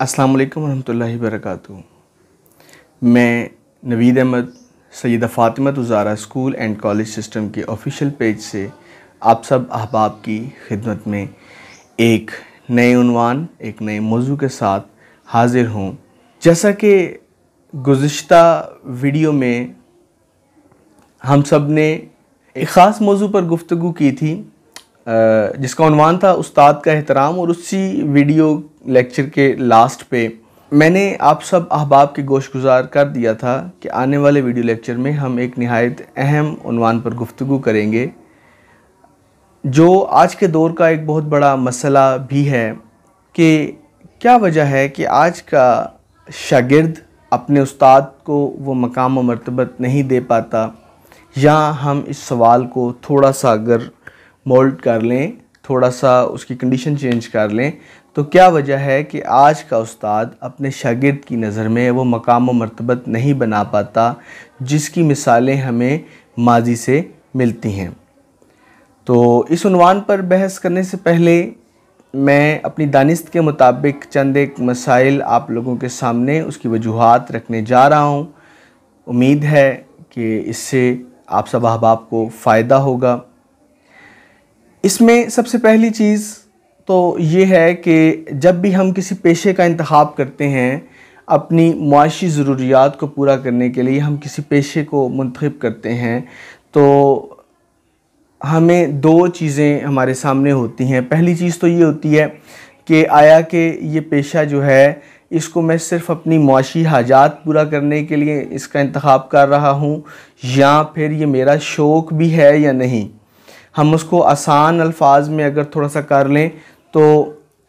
अस्सलाम वालेकुम वरहमतुल्लाहि वबरकातुहू। मैं Naveed Ahmed Syeda Fatima Zahra school and college system के ऑफिशियल पेज से आप सब अहबाब की खिदमत में एक नए उन्वान, एक नए मौजू के साथ हाज़िर हूँ। जैसा कि गुज़िश्ता वीडियो में हम सब ने एक ख़ास मौजू पर गुफ्तगू की थी जिसका उन्वान था उस्ताद का एहतराम, और उसी वीडियो लेक्चर के लास्ट पे मैंने आप सब अहबाब के गोशगुजार कर दिया था कि आने वाले वीडियो लेक्चर में हम एक निहायत अहम उन्वान पर गुफ्तगू करेंगे जो आज के दौर का एक बहुत बड़ा मसला भी है कि क्या वजह है कि आज का शागिर्द अपने उस्ताद को वो मकाम व मर्तबत नहीं दे पाता। या हम इस सवाल को थोड़ा सा अगर मोल्ड कर लें, थोड़ा सा उसकी कंडीशन चेंज कर लें, तो क्या वजह है कि आज का उस्ताद अपने शागिर्द की नज़र में वो मकाम व मर्तबत नहीं बना पाता जिसकी मिसालें हमें माजी से मिलती हैं। तो इस उन्वान पर बहस करने से पहले मैं अपनी दानिस्त के मुताबिक चंद एक मसाइल आप लोगों के सामने उसकी वजूहात रखने जा रहा हूँ। उम्मीद है कि इससे आप सब अहबाब को फ़ायदा होगा। इसमें सबसे पहली चीज़ तो ये है कि जब भी हम किसी पेशे का इंतखाब करते हैं, अपनी मुआशी ज़रूरियात को पूरा करने के लिए हम किसी पेशे को मुंतखब करते हैं, तो हमें दो चीज़ें हमारे सामने होती हैं। पहली चीज़ तो ये होती है कि आया कि ये पेशा जो है इसको मैं सिर्फ़ अपनी मुआशी हाजात पूरा करने के लिए इसका इंतखाब कर रहा हूँ, या फिर ये मेरा शौक़ भी है या नहीं। हम उसको आसान अल्फाज में अगर थोड़ा सा कर लें तो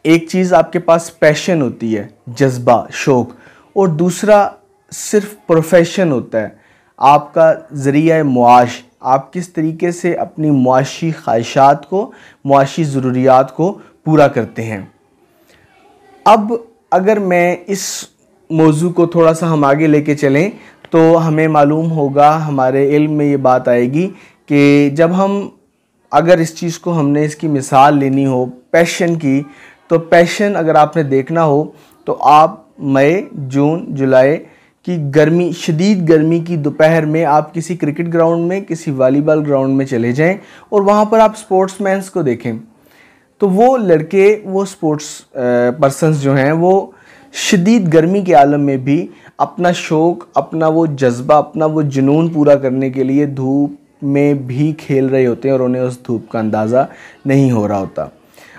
एक चीज़ आपके पास पैशन होती है, जज्बा, शौक़, और दूसरा सिर्फ प्रोफेशन होता है, आपका ज़रिया मुआश। आप किस तरीके से अपनी मुआशी ख्वाहिशात को, मुआशी ज़रूरियात को पूरा करते हैं। अब अगर मैं इस मौजू को थोड़ा सा हम आगे लेके चलें तो हमें मालूम होगा, हमारे इल्म में ये बात आएगी कि जब हम अगर इस चीज़ को हमने इसकी मिसाल लेनी हो पैशन की, तो पैशन अगर आपने देखना हो तो आप मई, जून, जुलाई की गर्मी, शदीद गर्मी की दोपहर में आप किसी क्रिकेट ग्राउंड में, किसी वॉलीबॉल ग्राउंड में चले जाएं और वहाँ पर आप स्पोर्ट्समैन्स को देखें, तो वो लड़के, वो स्पोर्ट्स पर्सन्स जो हैं वो शदीद गर्मी के आलम में भी अपना शौक़, अपना वो जज्बा, अपना वो जुनून पूरा करने के लिए धूप में भी खेल रहे होते हैं और उन्हें उस धूप का अंदाज़ा नहीं हो रहा होता।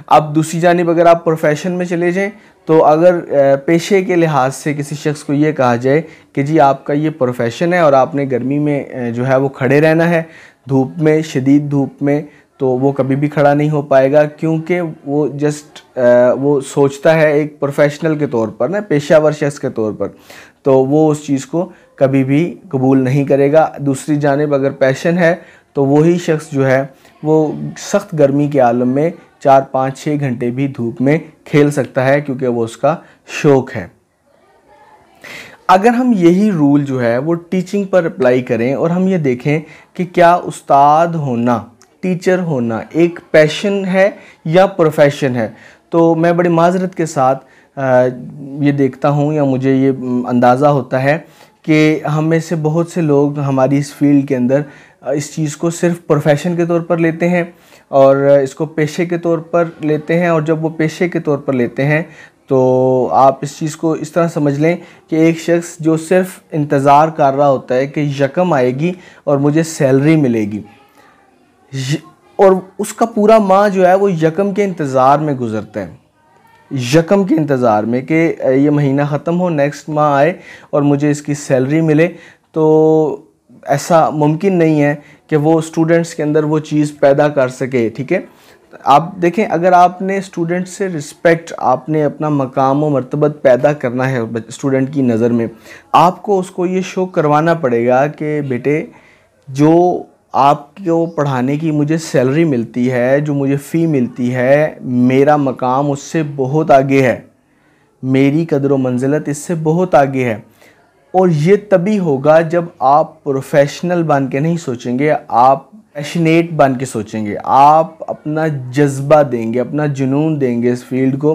अब दूसरी जानिब अगर आप प्रोफेशन में चले जाएं, तो अगर पेशे के लिहाज से किसी शख्स को ये कहा जाए कि जी आपका ये प्रोफेशन है और आपने गर्मी में जो है वो खड़े रहना है धूप में, शदीद धूप में, तो वो कभी भी खड़ा नहीं हो पाएगा, क्योंकि वो जस्ट वो सोचता है एक प्रोफेशनल के तौर पर ना, पेशावर शख्स के तौर पर, तो वो उस चीज़ को कभी भी कबूल नहीं करेगा। दूसरी जानिब अगर पैशन है तो वही शख्स जो है वो सख्त गर्मी के आलम में 4, 5, 6 घंटे भी धूप में खेल सकता है, क्योंकि वो उसका शौक़ है। अगर हम यही रूल जो है वो टीचिंग पर अप्लाई करें और हम ये देखें कि क्या उस्ताद होना, टीचर होना एक पैशन है या प्रोफेशन है, तो मैं बड़ी माजरत के साथ ये देखता हूँ या मुझे ये अंदाज़ा होता है कि हम में से बहुत से लोग हमारी इस फील्ड के अंदर इस चीज़ को सिर्फ प्रोफेशन के तौर पर लेते हैं और इसको पेशे के तौर पर लेते हैं। और जब वो पेशे के तौर पर लेते हैं तो आप इस चीज़ को इस तरह समझ लें कि एक शख्स जो सिर्फ इंतज़ार कर रहा होता है कि यकम आएगी और मुझे सैलरी मिलेगी, और उसका पूरा माह जो है वो यकम के इंतज़ार में गुज़रता है, यकम के इंतज़ार में कि ये महीना ख़त्म हो, नेक्स्ट माह आए और मुझे इसकी सैलरी मिले। तो ऐसा मुमकिन नहीं है कि वो स्टूडेंट्स के अंदर वो चीज़ पैदा कर सके। ठीक है, आप देखें, अगर आपने स्टूडेंट से रिस्पेक्ट, आपने अपना मकाम व मर्तबत पैदा करना है स्टूडेंट की नज़र में, आपको उसको ये शो करवाना पड़ेगा कि बेटे जो आपको पढ़ाने की मुझे सैलरी मिलती है, जो मुझे फ़ी मिलती है, मेरा मकाम उससे बहुत आगे है, मेरी कदर व मंजिलत इससे बहुत आगे है। और ये तभी होगा जब आप प्रोफेशनल बन के नहीं सोचेंगे, आप पैशनेट बन के सोचेंगे, आप अपना जज्बा देंगे, अपना जुनून देंगे इस फील्ड को,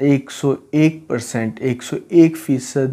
101%، 101%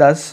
10